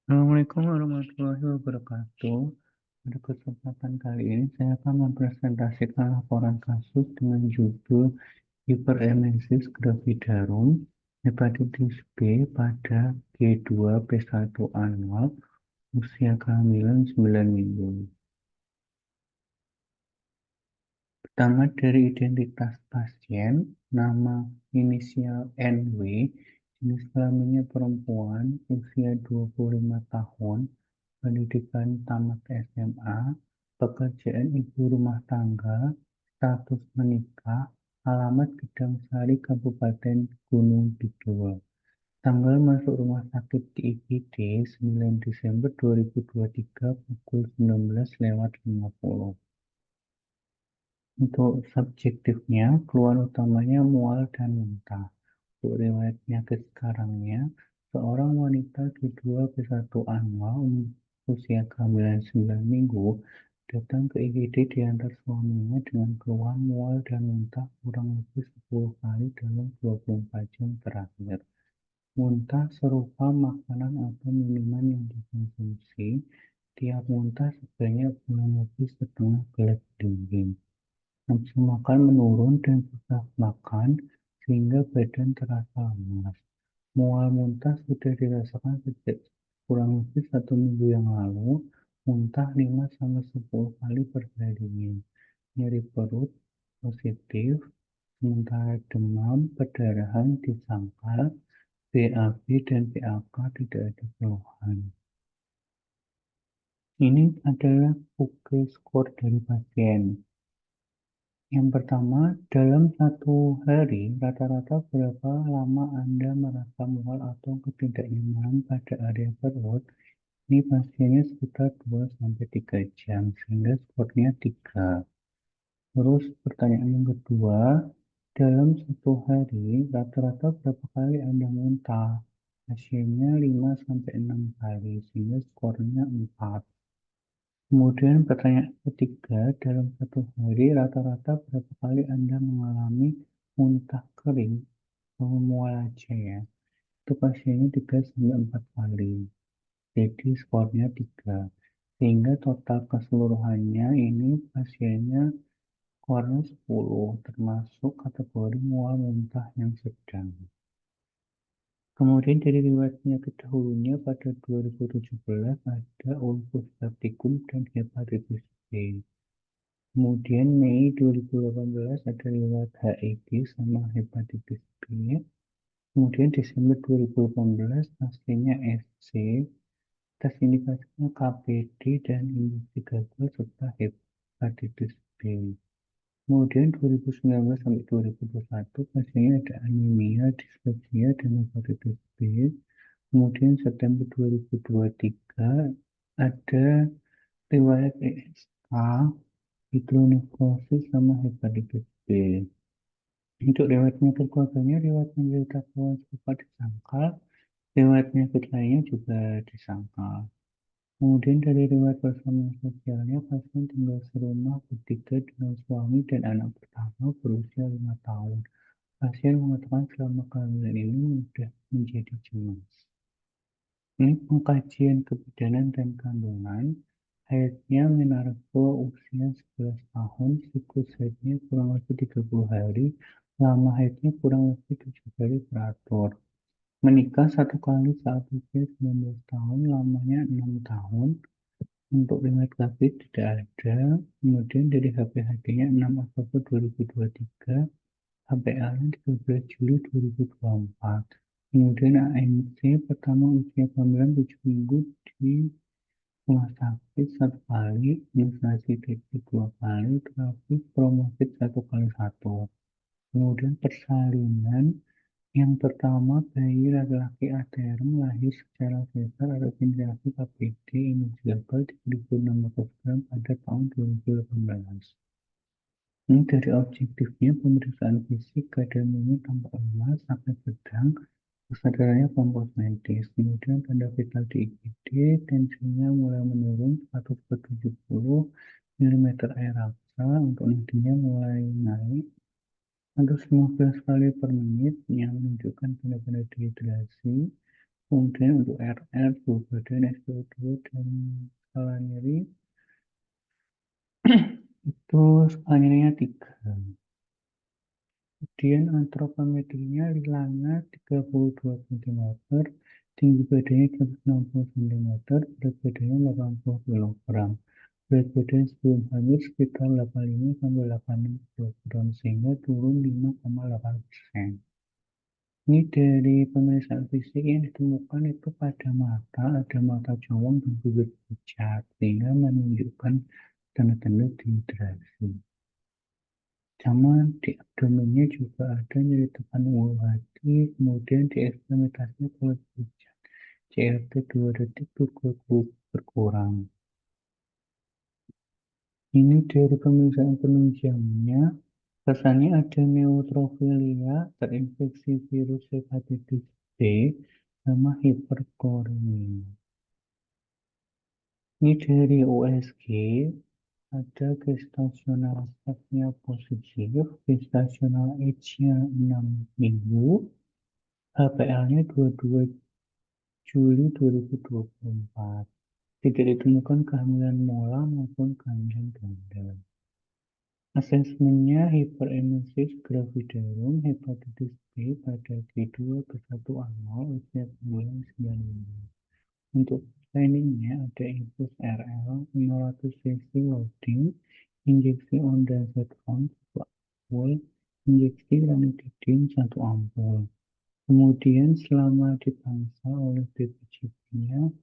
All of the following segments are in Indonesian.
Assalamualaikum warahmatullahi wabarakatuh. Pada kesempatan kali ini saya akan mempresentasikan laporan kasus dengan judul Hiperemesis gravidarum hepatitis B pada G2P1 anual usia kehamilan 9 minggu. Pertama dari identitas pasien, nama inisial NW, jenis kelaminnya perempuan, usia 25 tahun, pendidikan tamat SMA, pekerjaan ibu rumah tangga, status menikah, alamat Gedang Sari, Kabupaten Gunung Kidul. Tanggal masuk rumah sakit di IGD 9 Desember 2023 pukul 19.50. Untuk subjektifnya, keluhan utamanya mual dan muntah. Untuk riwayat penyakit sekarangnya, seorang wanita G2P1 anual usia kehamilan 9 minggu datang ke IGD diantar suaminya dengan keluhan mual dan muntah kurang lebih 10 kali dalam 24 jam terakhir. Muntah serupa makanan atau minuman yang dikonsumsi. Tiap muntah sebanyak kurang lebih setengah gelas dingin. Nafsu makan menurun dan susah makan sehingga badan terasa lemas. Mual muntah sudah dirasakan sejak kurang lebih 1 minggu yang lalu, muntah 5-10 kali per harinya. Nyeri perut positif, sementara demam, perdarahan disangkal, BAB dan PAK tidak ada keluhan. Ini adalah PUKE skor dari pasien. Yang pertama, dalam satu hari, rata-rata berapa lama Anda merasa mual atau ketidaknyamanan pada area perut? Ini pasiennya sekitar 2-3 jam, sehingga skornya 3. Terus pertanyaan yang kedua, dalam satu hari, rata-rata berapa kali Anda muntah? Pasiennya 5-6 kali, sehingga skornya 4. Kemudian pertanyaan ketiga, dalam satu hari rata-rata berapa kali Anda mengalami muntah kering atau mual aja ya? Itu pasiennya 3-4 kali. Jadi skornya 3. Sehingga total keseluruhannya ini pasiennya skornya 10, termasuk kategori mual muntah yang sedang. Kemudian dari riwayat penyakit dahulunya pada 2017 ada ulcus septicum dan hepatitis B. Kemudian Mei 2018 ada riwayat HIV sama hepatitis B. Kemudian Desember 2018 hasilnya SC, tes indikasinya KPD dan industri gagal serta hepatitis B. Kemudian 2019 sampai 2021 pasiennya ada anemia, dispepsia, dan hepatitis B. Kemudian September 2023 ada riwayat ESK, hidronefrosis sama hepatitis B. Untuk riwayat penyakit keluarganya, riwayat menderita keluhan serupa disangkal, riwayat penyakit lainnya juga disangkal. Kemudian dari riwayat personal sosialnya, pasien tinggal serumah bertiga dengan suami dan anak pertama berusia 5 tahun. Pasien mengatakan selama kehamilan ini mudah menjadi cemas. Ini pengkajian kebidanan dan kandungan. Haidnya menarko usia 11 tahun, siklus haidnya kurang lebih 30 hari, lama haidnya kurang lebih 7 kali teratur. Menikah 1 kali saat usia 19 tahun, lamanya 6 tahun. Untuk riwayat KB tidak ada. Kemudian dari HPHD-nya 6 Oktober 2023, HPA-nya 13 Juli 2024. Kemudian ANC pertama usia kehamilan 7 minggu di rumah sakit 1 kali, imunisasi TB 2 kali, terapi promofit 1 kali 1. Kemudian persalinan yang pertama bayi laki-laki ATRM lahir secara sesar atau ventilasi KPD induk gagal 3600 gram pada tahun 2018. Ini dari objektifnya pemeriksaan fisik kadar minyak tampak lemas sampai sedang, kesadarannya kompos medis. Kemudian tanda vital di IGD, tensinya mulai menurun 1/70 mm air raksa, untuk nadinya mulai naik 115 kali per menit yang menunjukkan tanda-tanda dehidrasi. Kemudian untuk RR, berat badan, SpO2, dan skala nyeri, itu skala nyerinya 3. Kemudian antropometrinya Lilana 32 cm, tinggi badannya 160 cm, berat badannya 80 kg. Berat badan sebelum hamil sekitar 85 sampai 86 kg sehingga turun 5,8%. Ini dari pemeriksaan fisik yang ditemukan itu pada mata, ada mata cowong dan bibir pucat, sehingga menunjukkan tanda-tanda dehidrasi. Sama di abdomennya juga ada nyeri tekan ulu hati, kemudian di ekstremitasnya kulit pucat. CRP 2 detik berkurang. Ini dari pemeriksaan penunjangnya, kesannya ada neutrofilia, terinfeksi virus hepatitis B, sama hiperkoremia. Ini dari USG, ada gestasional stepnya positif, gestasional age-nya 6 minggu, HPL-nya 22 Juli 2024. Tidak ditemukan kehamilan mola maupun kehamilan ganda. Asesmennya hiperemesis gravidarum hepatitis B pada G2 ke 1 awal usia bulan 9 minggu. Untuk planningnya ada infus RL 500 cc loading, injeksi ondansetron 1 ampul, injeksi ranitidin 1 ampul. Kemudian selama dipangsa oleh BPJB-nya,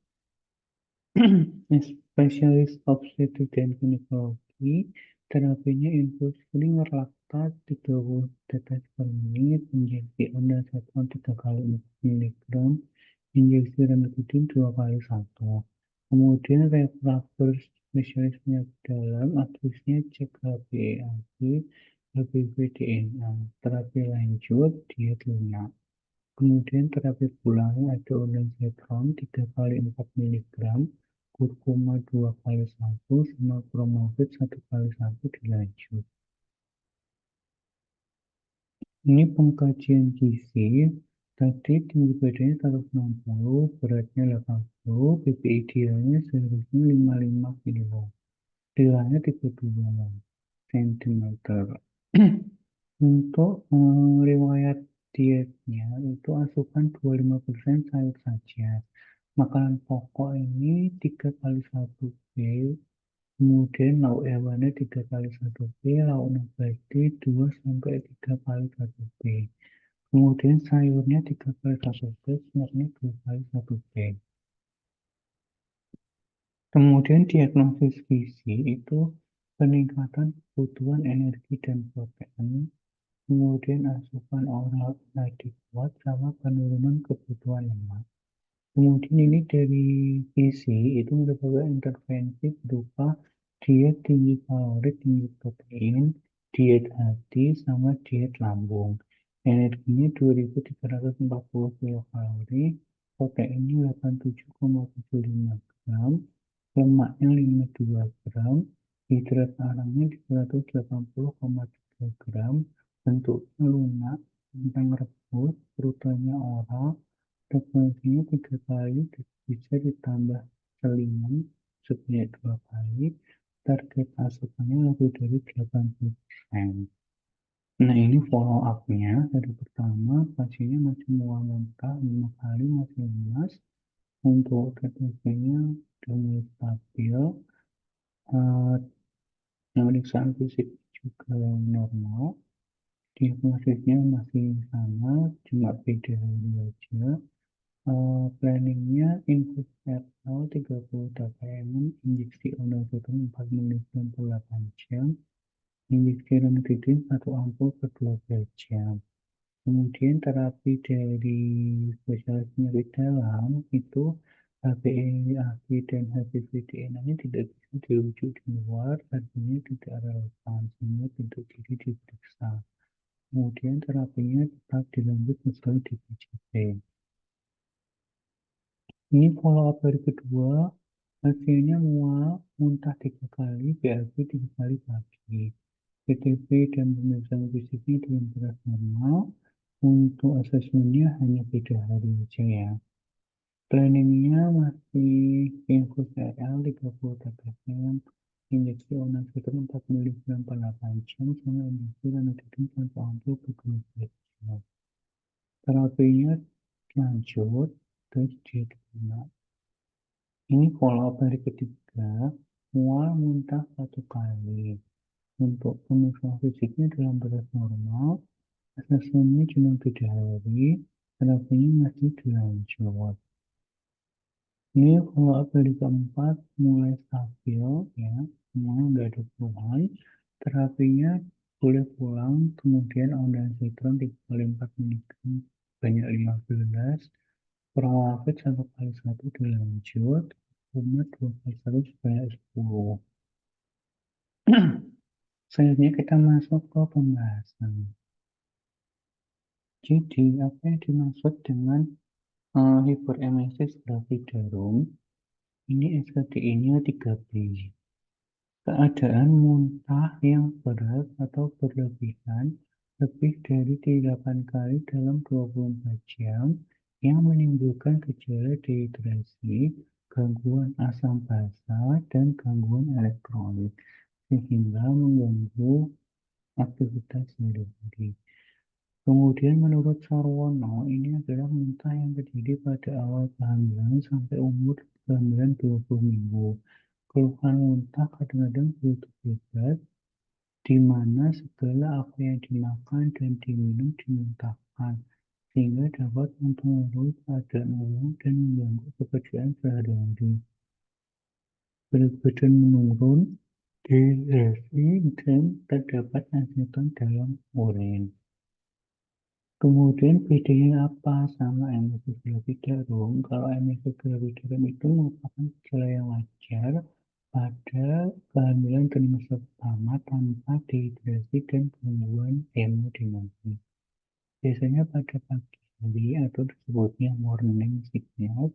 spesialis obstetrik dan ginekologi, terapinya infus lactat 30 tetes per menit, injeksi ondansetron 3 kali 4 mg, injeksi ranitidin 2 kali 1. Kemudian refraktor spesialis penyakit dalam, atusnya cek HbA1, HBV DNA. Terapi lanjut diet lunak. Kemudian terapi pulangnya ada ondansetron 3 kali 4 mg, kurkuma 2 kali 1, sama promofit 1 kali 1 dilanjut. Ini pengkajian gizi, tadi tinggi badannya 160, beratnya 80, BPI idealnya seharusnya 55 kg. Nilainya 32 cm. Untuk riwayat dietnya itu asupan 25% sayur saja. Makanan pokok ini 3 kali 1 B, kemudian lauk hewani 3 kali 1 B, lauk nabati 2 sampai 3 kali 1 B. Kemudian sayurnya 3 kali 1 B, seratnya 2 kali 1 B. Kemudian diagnosis gizi itu peningkatan kebutuhan energi dan protein, kemudian asupan oral adekuat, sama penurunan kebutuhan lemak. Kemudian ini dari gizi itu merupakan intervensi berupa diet tinggi kalori, tinggi protein, diet hati, sama diet lambung. Energinya 2340 kilokalori, proteinnya 87,75 gram, lemaknya 52 gram, hidrat arangnya 380,3 gram, bentuknya lunak, kentang rebus, rutenya oral, frekuensinya 3 kali, bisa ditambah selingan sebanyak 2 kali, target asupannya lebih dari 80%. Nah, ini follow up-nya. Dari pertama, pasiennya masih mual muntah 5 kali, masih lemas. Untuk TTP-nya sudah mulai stabil. Uh, Pemeriksaan fisik juga normal. Diagnosisnya masih sama, cuma beda hari aja. Planningnya infus RL 30 TPM, injeksi ondansetron 4 mg per 8 jam, injeksi ranitidin 1 ampul per 12 jam. Kemudian terapi dari spesialis penyakit dalam itu HbA1 dan HbV DNA-nya tidak bisa dirujuk di luar, artinya tidak relevan, sehingga tidak diri diperiksa. Kemudian terapinya tetap dilanjut meski di PJP. Ini follow up hari kedua, hasilnya mual, muntah 3 kali, BAB 3 kali pagi. PTP dan pemeriksaan fisiknya dengan berat normal. Untuk asesmennya hanya beda hari aja ya. Planningnya masih infus RL 30 TPM, injeksi onacitrum 4 mg per 8 jam, sama injeksi ranitidin tanpa ampul per 12 jam. Terapinya lanjut, terus diterima. Ini follow up hari ketiga, mual muntah 1 kali. Untuk penurunan fisiknya dalam batas normal, asesmennya cuma 3 hari, terapinya masih dilanjut. Ini follow up hari keempat mulai stabil ya, semuanya nggak ada keluhan. Terapinya boleh pulang, kemudian ondansetron 3 kali 4 mg banyak 15, Perwafid 1 kali 1 dilanjut, umat 2 kali 1 sebanyak 10. Selanjutnya kita masuk ke pembahasan. Jadi, apa yang dimaksud dengan hiperemesis gravidarum? Ini SKDI-nya 3B. Keadaan muntah yang berat atau berlebihan lebih dari 8 kali dalam 24 jam yang menimbulkan gejala dehidrasi, gangguan asam basa, dan gangguan elektrolit sehingga mengganggu aktivitas sehari-hari. Kemudian menurut Sarwono, ini adalah muntah yang terjadi pada awal kehamilan sampai umur kehamilan 20 minggu. Keluhan muntah kadang-kadang begitu bebas, di mana segala apa yang dimakan dan diminum dimuntahkan, sehingga dapat mempengaruhi keadaan umum dan mengganggu pekerjaan sehari-hari. Berat badan menurun, dehidrasi, dan terdapat aseton dalam urin. Kemudian bedanya apa sama emesis gravidarum? Kalau emesis gravidarum itu merupakan gejala yang wajar pada kehamilan trimester pertama tanpa dehidrasi dan gangguan hemodinamik. Biasanya pada pagi hari atau disebutnya morning sickness,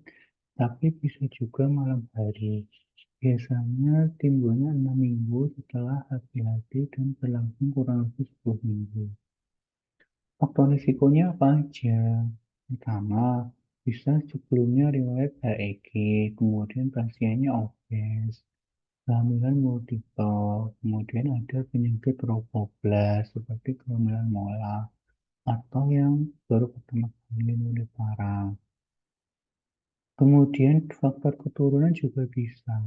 tapi bisa juga malam hari. Biasanya timbulnya 6 minggu setelah HPHD dan berlangsung kurang lebih 10 minggu. Faktor risikonya apa aja? Pertama, bisa sebelumnya riwayat HEG, kemudian pasiennya obes, kehamilan multiple, kemudian ada penyakit tropoblas seperti kehamilan mola, atau yang baru pertama kali mulai parah. Kemudian faktor keturunan juga bisa.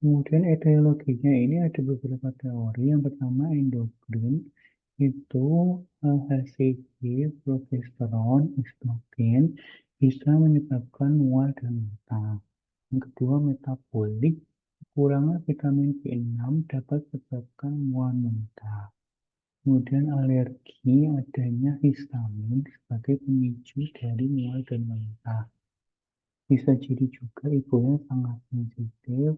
Kemudian etiologinya ini ada beberapa teori. Yang pertama endokrin itu HCG, progesteron, estrogen bisa menyebabkan mual dan muntah. Yang kedua metabolik, kekurangan vitamin B6 dapat menyebabkan mual muntah. Kemudian alergi, adanya histamin sebagai pemicu dari mual dan muntah. Bisa jadi juga ibunya sangat sensitif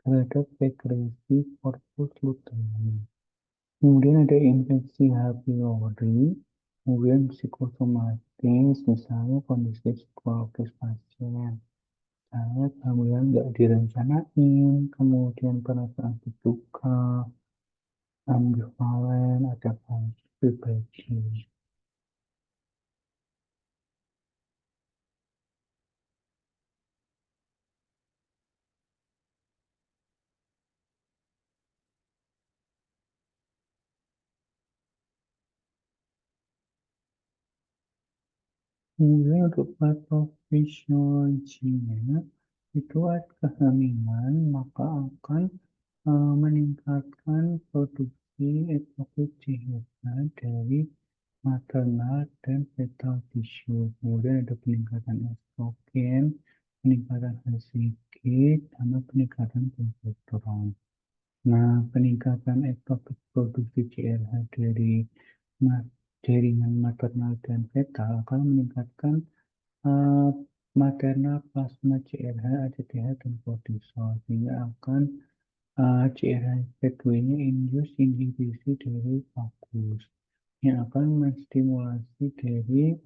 terhadap sekresi korpus luteum. Kemudian ada infeksi H. pylori, kemudian psikosomatis, misalnya kondisi psikologis pasien, misalnya kehamilan nggak direncanain, kemudian perasaan berduka, ambivalen, ada konflik pribadi. Kemudian untuk patofisiologinya itu kehamilan maka akan meningkatkan produksi ekstrovert CHA dari maternal dan fetal tissue. Kemudian ada peningkatan estrogen, peningkatan HCG, sama peningkatan progesteron. Nah, peningkatan ekstrovert produksi CRH dari jaringan maternal dan fetal akan meningkatkan uh, maternal plasma CRH, ACTH, dan kortisol sehingga akan CRH-P2-nya induce inhibisi dari vagus yang akan menstimulasi dari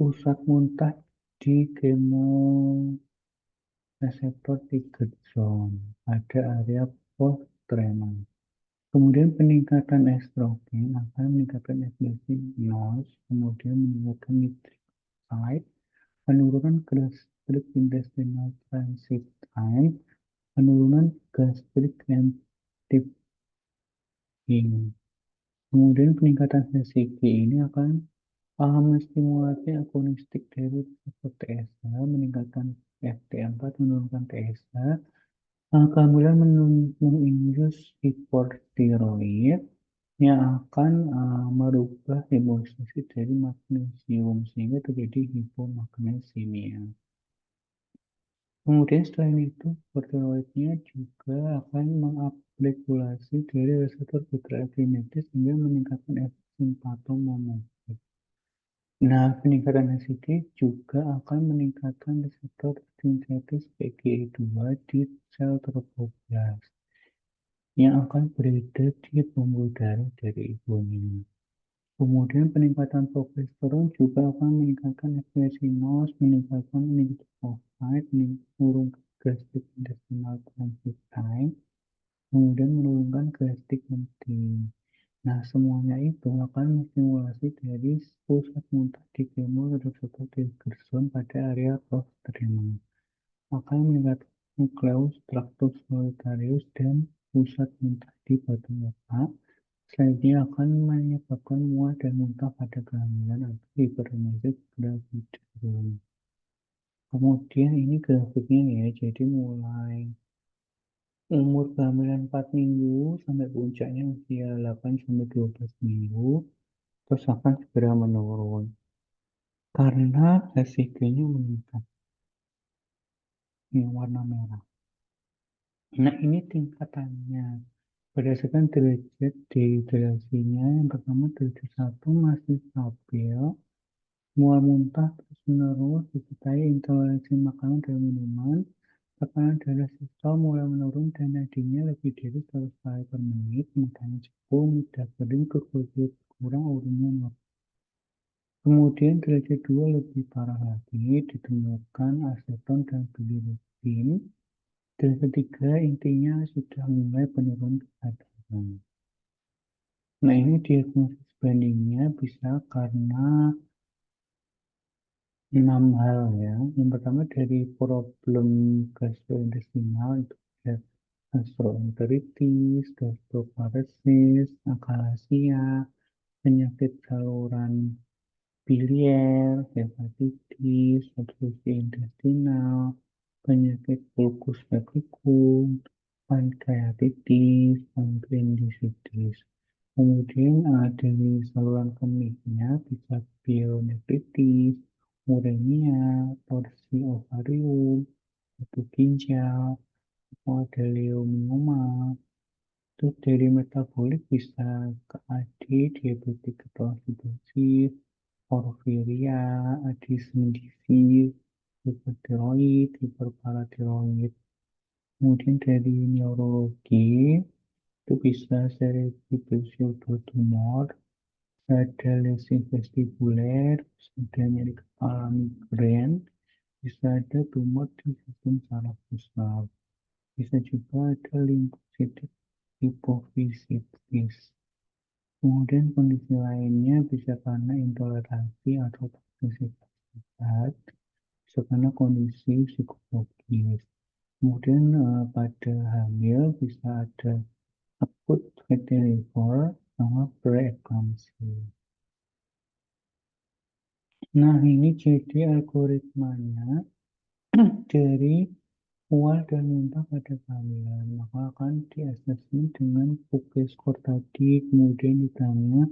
pusat muntah di kemoreseptor 3 zone pada area postrenal. Kemudian peningkatan estrogen akan meningkatkan ekspresi NOS, kemudian meningkatkan nitric oxide, penurunan gastric intestinal transit time, penurunan gastric emptying. Kemudian peningkatan sensasi ini akan menstimulasi agonistik dari reseptor TSH, meningkatkan FT4, menurunkan TSH, kemudian menginjus hipertiroid yang akan merubah hemostat dari magnesium sehingga terjadi hipomagnesemia. Kemudian selain itu, hipertiroidnya juga akan mengupregulasi dari reseptor beta-adrenergic sehingga meningkatkan efek simpatomomotor. Nah, peningkatan HCG juga akan meningkatkan reseptor sintetis PGE2 di sel trofoblast yang akan beredar di pembuluh darah dari ibunya. Kemudian peningkatan progesteron juga akan meningkatkan ekspresi NOS, meningkatkan nitric oxide, menurunkan gastric intestinal transit time, kemudian menurunkan gastric emptying. Nah, semuanya itu akan menstimulasi dari pusat muntah di kemoreseptor Gerson pada area prostrenum. Akan meningkatkan nucleus tractus solitarius dan pusat muntah di batu otak. Selanjutnya akan menyebabkan mual dan muntah pada kehamilan atau hiperemesis gravidarum. Kemudian ini grafiknya ya, jadi mulai umur kehamilan 4 minggu sampai puncaknya usia 8 sampai 12 minggu, terus akan segera menurun karena HCG-nya meningkat yang warna merah. Nah, ini tingkatannya berdasarkan derajat dehidrasinya. Yang pertama derajat 1 masih stabil, mual muntah terus menerus disertai intoleransi makanan dan minuman, tekanan darah sistol mulai menurun dan nadinya lebih dari 100 kali per menit, matanya cekung, mudah kering, kekuatan kurang, urinnya normal. Kemudian derajat 2 lebih parah lagi, ditemukan aseton dan bilirubin. Derajat 3 intinya sudah mulai penurunan kesadaran. Nah, ini diagnosis bandingnya bisa karena 6 hal ya. Yang pertama dari problem gastrointestinal itu ada gastroenteritis, gastroparesis, akalasia, penyakit saluran biliar, hepatitis, obstruksi intestinal, penyakit ulkus petricum, pankreatitis, pankreatitis. Kemudian dari saluran kemihnya bisa pielonefritis, uremia, torsi ovarium, batu ginjal, adenomioma. Terus dari metabolik bisa ke AD, diabetes ketoasidosis, porfiria, Addison disease, hipertiroid, hiperparatiroid. Kemudian dari neurologi itu bisa cerebral pseudotumor, ada lesi vestibuler, ada nyeri kepala migrain, bisa ada tumor di sistem saraf pusat, bisa juga ada limfositit hipofisitis. Kemudian kondisi lainnya bisa karena intoleransi atau toksisitas zat, bisa karena kondisi psikologis. Kemudian pada hamil bisa ada akut fatty liver sama preeklamsi. Nah, ini jadi algoritmanya dari mual dan muntah pada kehamilan. Maka akan di-assessment dengan PUKE score tadi, kemudian ditanya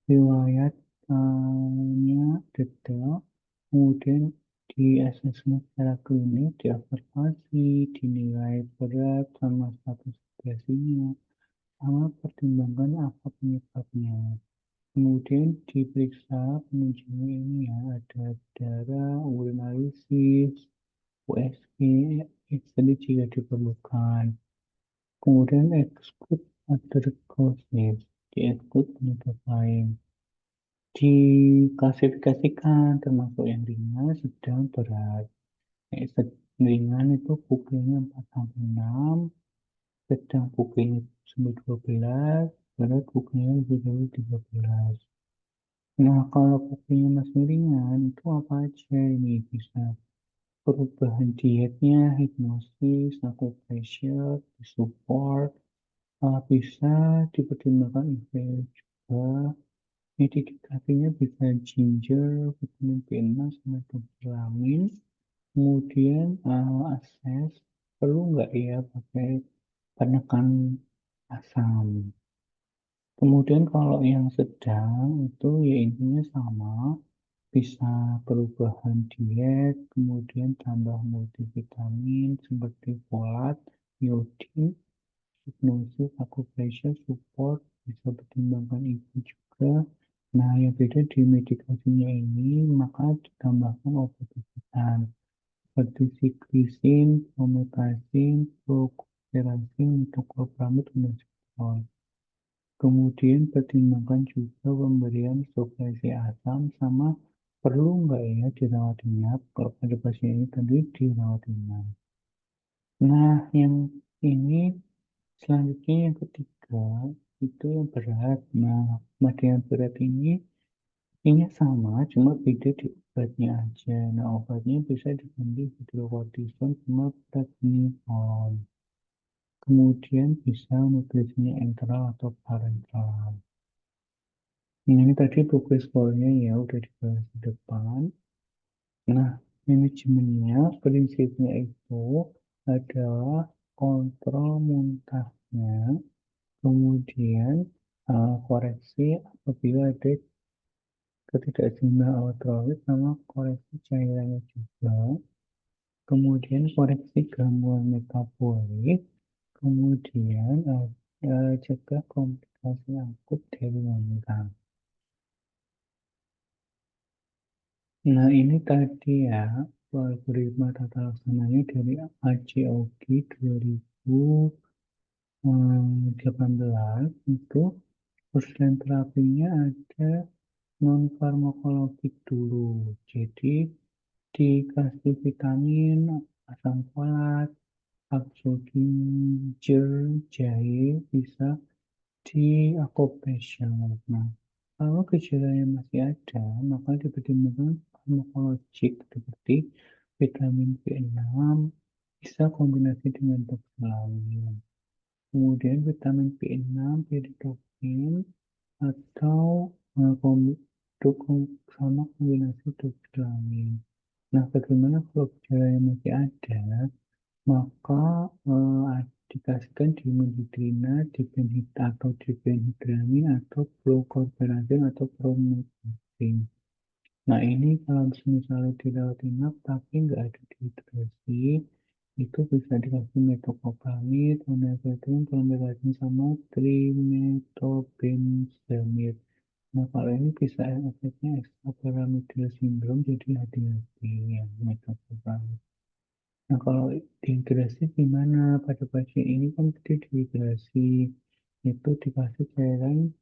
riwayatnya detail, kemudian di-assessment secara klinis, diobservasi, dinilai berat sama status depresinya, sama pertimbangkan apa penyebabnya. Kemudian diperiksa penunjangnya ini ya, ada darah, urinalysis, USG, tadi jika diperlukan. Kemudian exclude other causes, di-exclude penyebab lain. Diklasifikasikan termasuk yang ringan, sedang, berat. Ringan itu pukulnya 4 sampai 6, sedang pukulnya sampai 12, berat pukulnya lebih dari 13. Nah, kalau pukulnya masih ringan, itu apa aja ini? Bisa perubahan dietnya, hipnosis, acupressure, support, bisa dipertimbangkan IVF juga. Medikasinya bisa ginger, vitamin B6, sama vitamin. Kemudian akses, perlu nggak ya pakai penekan asam. Kemudian kalau yang sedang itu ya intinya sama, bisa perubahan diet, kemudian tambah multivitamin seperti folat, iodin, hipnosis, acupressure, support, bisa pertimbangkan itu juga. Nah, yang beda di medikasinya ini, maka ditambahkan obat-obatan seperti siklisin, prometasin, fluvoxamine, metoclopramid, dan sebagainya. Kemudian pertimbangkan juga pemberian suplasi asam sama perlu nggak ya dirawat inap kalau pada pasien ini tadi dirawat inap. Nah, yang ini selanjutnya yang ketiga itu yang berat. Nah, pada yang berat ini sama, cuma beda di obatnya aja. Nah, obatnya bisa diganti hidrokortison sama prednisone. Kemudian bisa nutrisinya enteral atau parenteral. Ini tadi progres skornya ya udah dibahas di depan. Nah, manajemennya prinsipnya itu adalah kontrol muntahnya, kemudian koreksi apabila ada ketidakseimbangan elektrolit sama koreksi cairannya juga, kemudian koreksi gangguan metabolik, kemudian cegah komplikasi akut dari wanita. Nah, ini tadi ya, algoritma tata laksananya dari ACOG 2018 itu urusan terapinya ada non farmakologik dulu. Jadi dikasih vitamin, asam folat, kapsul ginger, jahe, bisa di aquapressure. Nah, kalau gejalanya masih ada, maka dipertimbangkan farmakologik seperti vitamin B6, bisa kombinasi dengan doxylamine. Kemudian vitamin B6, pyridoxine, atau sama kombinasi doxylamine. Nah, bagaimana kalau gejalanya masih ada? Maka dikasihkan dihidrina, dibenhidrat atau dibenhidramin atau prokorbarazin atau promethazine. Nah, ini kalau misalnya dirawat inap tapi nggak ada dehidrasi, itu bisa dikasih metoclopramid, ondansetron, promethazine sama trimethoprim. Nah, kalau ini bisa efeknya extrapyramidal syndrome, jadi hati-hati ya metoclopramid. Nah, kalau dehidrasi gimana? Pada pasien ini kan pasti dehidrasi. Itu dikasih cairan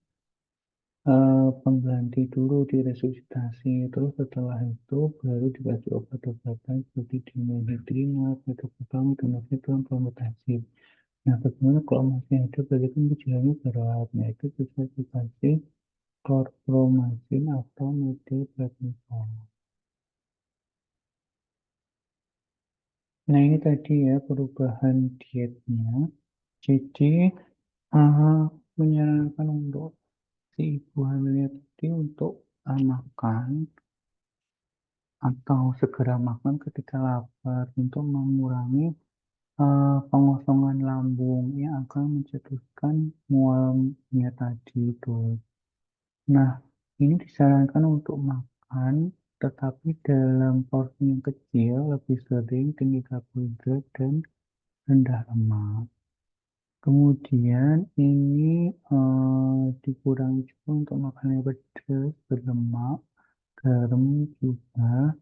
pengganti dulu diresusitasi. Terus setelah itu baru dikasih obat-obatan seperti dinitrina, metoclopramid, ondansetron, promethazine. Nah, bagaimana kalau masih ada berarti kan gejalanya berat. Nah, itu bisa dikasih chlorpromazine atau methylprednisolone. Nah, ini tadi ya perubahan dietnya. Jadi, menyarankan untuk si ibu hamilnya tadi untuk makan atau segera makan ketika lapar untuk mengurangi pengosongan lambung yang akan mencetuskan mualnya tadi itu. Nah, ini disarankan untuk makan tetapi dalam porsi yang kecil, lebih sering, tinggi karbohidrat dan rendah lemak. Kemudian ini dikurangi juga untuk makan yang pedas, berlemak, garam juga.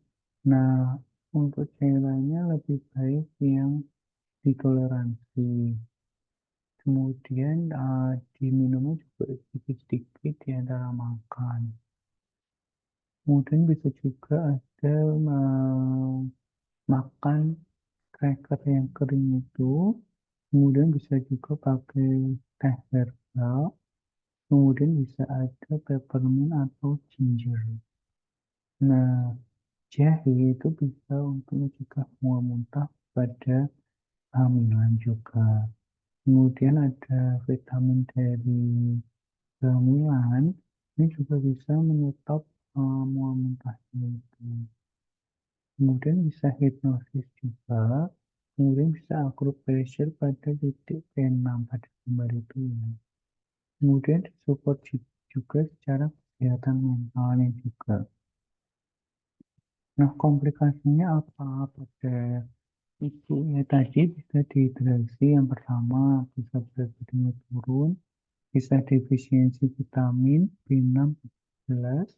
Nah, untuk cairannya lebih baik yang ditoleransi. Kemudian diminumnya juga sedikit-sedikit di antara makan. Kemudian bisa juga ada makan cracker yang kering itu Kemudian bisa juga pakai teh herbal, kemudian bisa ada peppermint atau ginger. Nah, jahe itu bisa untuk mencegah mual muntah pada kehamilan juga. Kemudian ada vitamin dari kehamilan, ini juga bisa menyetop mual muntahnya itu. Kemudian bisa hipnosis juga, kemudian bisa acupressure pada titik P6 pada gambar itu ya. Kemudian disupport juga secara kesehatan mentalnya juga. Nah, komplikasinya apa pada ibu ya tadi bisa dehidrasi yang pertama, bisa berat badannya turun, bisa defisiensi vitamin B6, B12,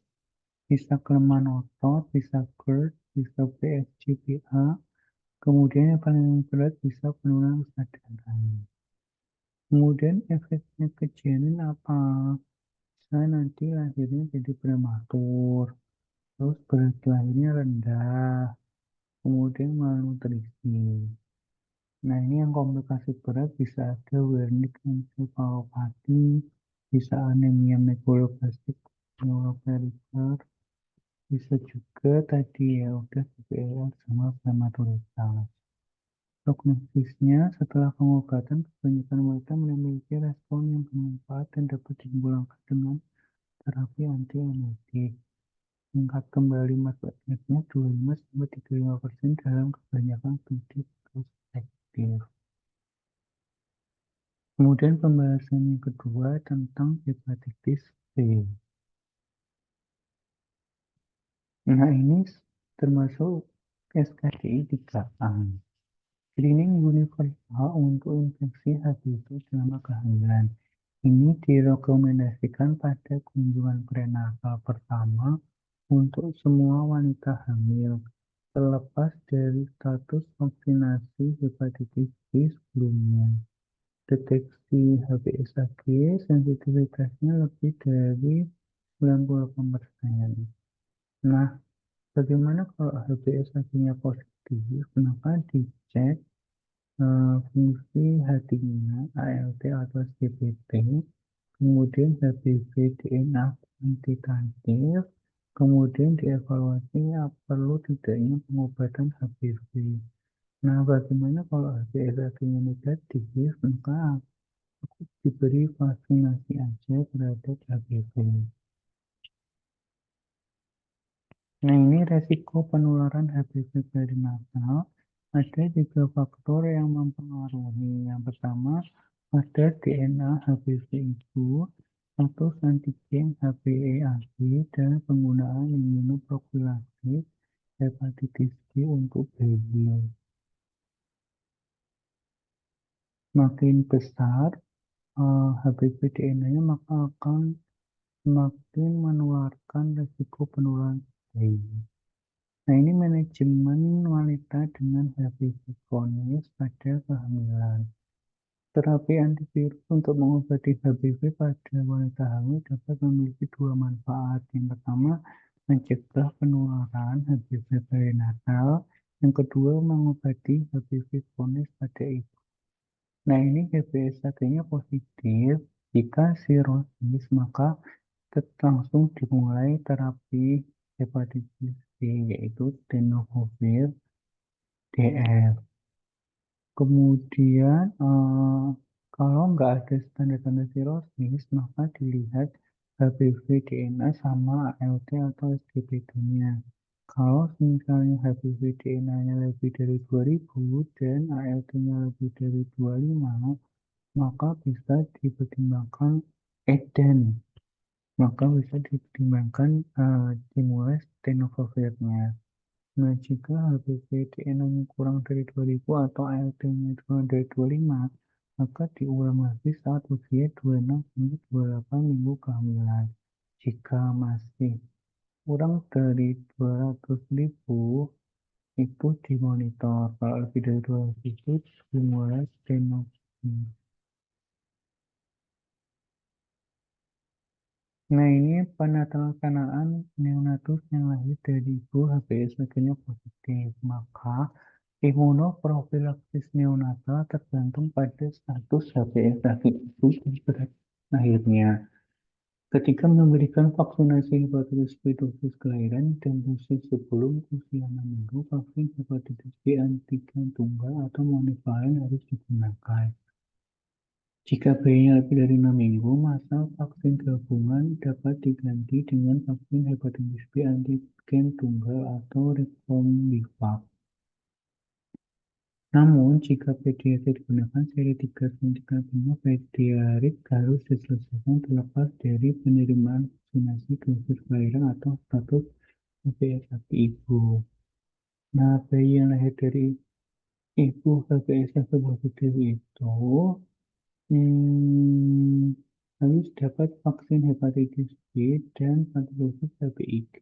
bisa kelemahan otot, bisa GERD, bisa PSGPA, kemudian yang paling berat bisa penurunan kesadaran. Kemudian efeknya ke janin apa? Bisa nanti lahirnya jadi prematur, terus berat lahirnya rendah, kemudian malnutrisi. Nah, ini yang komplikasi berat bisa ada Wernicke encephalopathy, bisa anemia megaloblastik neurofilter, bisa juga tadi ya udah PPR sama prematuritas. Prognosisnya setelah pengobatan kebanyakan mereka memiliki respon yang bermanfaat dan dapat dimulangkan dengan terapi anti-emetik. Tingkat kembali matematiknya 25-35% dalam kebanyakan studi prospektif. Kemudian pembahasan yang kedua tentang hepatitis B. Nah, ini termasuk SKDI 3A. Screening universal untuk infeksi HPV selama kehamilan. Ini direkomendasikan pada kunjungan prenatal pertama untuk semua wanita hamil, terlepas dari status vaksinasi hepatitis B sebelumnya. Deteksi HPSAG sensitivitasnya lebih dari 98%. Nah, bagaimana kalau HPSAG-nya positif? Kenapa dicek fungsi hatinya, ALT atau CPT, kemudian HPV DNA kuantitatif, kemudian dievaluasi perlu tidaknya pengobatan HPV. Nah, bagaimana kalau HPSAG-nya negatif? Maka diberi vaksinasi aja terhadap HPV. Nah, ini resiko penularan HPV perinatal. Ada tiga faktor yang mempengaruhi. Yang pertama, ada DNA HPV ibu, status antigen HPE-AB, dan penggunaan imunoprofilaktik hepatitis B untuk bayi. Makin besar HPV DNA-nya, maka akan semakin menularkan resiko penularan bayi. Nah, ini manajemen wanita dengan HPV kronis pada kehamilan. Terapi antivirus untuk mengobati HPV pada wanita hamil dapat memiliki dua manfaat. Yang pertama, mencegah penularan HPV perinatal. Yang kedua, mengobati HPV kronis pada ibu. Nah, ini HPS-nya positif. Jika sirosis, maka langsung dimulai terapi hepatitis B, yaitu tenofovir DF. Kemudian kalau nggak ada tanda-tanda sirosis, maka dilihat HPV DNA sama ALT atau SGPT-nya. Kalau misalnya HPV DNA-nya lebih dari 2000 dan ALT-nya lebih dari 25, maka bisa dipertimbangkan dan maka bisa dipertimbangkan dimulai tenofovir-nya. Nah, jika HPV DNA-nya kurang dari 2000 atau ALT-nya kurang dari 25, maka diulang lagi saat usia 26-28 minggu kehamilan. Jika masih kurang dari 200.000, itu dimonitor. Kalau lebih dari 200 itu dimulai tenofovir. Nah, ini penata-laksanaan neonatus yang lahir dari ibu HPS akhirnya positif. Maka Imunoprofilaksis neonatal tergantung pada status HBS akut itu dan berat lahirnya. Ketika memberikan vaksinasi hepatitis B dosis kelahiran dan dosis sebelum usia 6 minggu, vaksin hepatitis B antigen tunggal atau monivalen harus digunakan. Jika bayinya lebih dari 6 minggu, maka vaksin gabungan dapat diganti dengan vaksin hepatitis B antigen tunggal atau Rekombivac. Namun, jika pediatri digunakan, seri 3 suntikan penuh pediatrik harus diselesaikan terlepas dari penerimaan vaksinasi dosis kelahiran atau status HBsAg ibu. Nah, bayi yang lahir dari ibu HBsAg positif itu hmm, harus dapat vaksin hepatitis B dan satu dosis HBIG.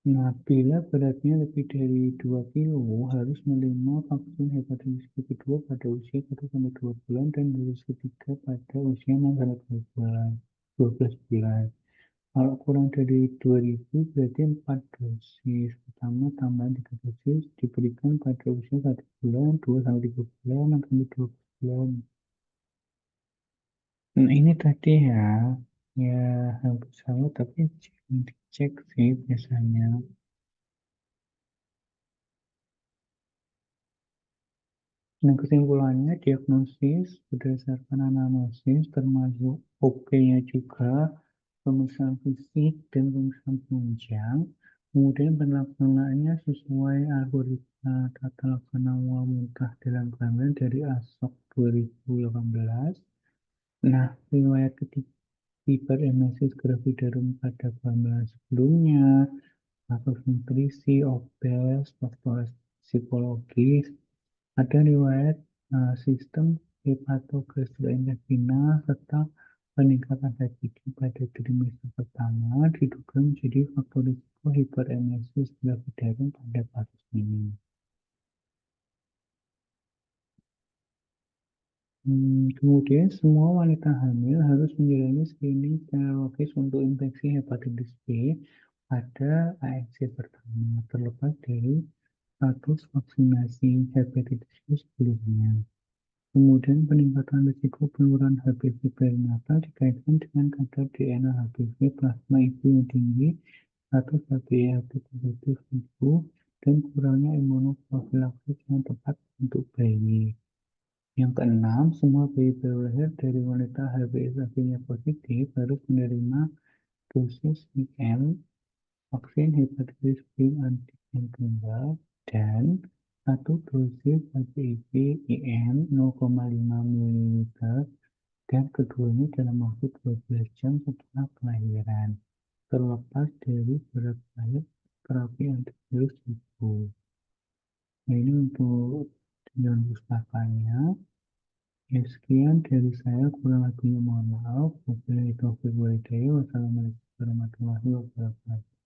Nah, bila beratnya lebih dari 2 kilo, harus menerima vaksin hepatitis B kedua pada usia 1-2 bulan dan dosis ketiga pada usia 6-12 bulan. 12 bulan. Kalau kurang dari 2000, berarti 4 dosis. Pertama, tambahan 3 dosis diberikan pada usia 1 bulan, 2-3 bulan, 6-12 bulan. Nah, ini tadi ya, ya hampir sama, tapi jangan dicek sih biasanya. Nah, kesimpulannya, diagnosis berdasarkan anamnesis, termasuk OP-nya juga, pemeriksaan fisik, dan pemeriksaan penunjang. Kemudian pelaksanaannya sesuai algoritma tata laksana awal muntah dalam kehamilan dari ASOK 2018. Nah, riwayat ketiga hiperemesis gravidarum pada kehamilan sebelumnya, kasus nutrisi, obes, faktor psikologis, ada riwayat sistem hepatogastrointestinal serta peningkatan HCG pada trimester pertama diduga menjadi faktor risiko hiperemesis gravidarum pada kasus ini. Kemudian semua wanita hamil harus menjalani screening serologis untuk infeksi hepatitis B pada ASC pertama, terlepas dari status vaksinasi hepatitis B sebelumnya. Kemudian peningkatan risiko penurunan HPV perinatal dikaitkan dengan kadar DNA HPV plasma ibu yang tinggi, status HbA1 positif ibu, dan kurangnya imunoprofilaksis yang tepat untuk bayi. Yang keenam, semua bayi baru lahir dari wanita HbA1-nya positif harus menerima dosis IM vaksin hepatitis B antigen tunggal dan satu dosis HPV IM 0,5 ml dan keduanya dalam waktu 12 jam setelah kelahiran, terlepas dari berat badan terapi antivirus ibu. Nah, ini untuk dengan pustakanya. Ya, sekian dari saya, kurang lebihnya mohon maaf. Wassalamualaikum warahmatullahi wabarakatuh.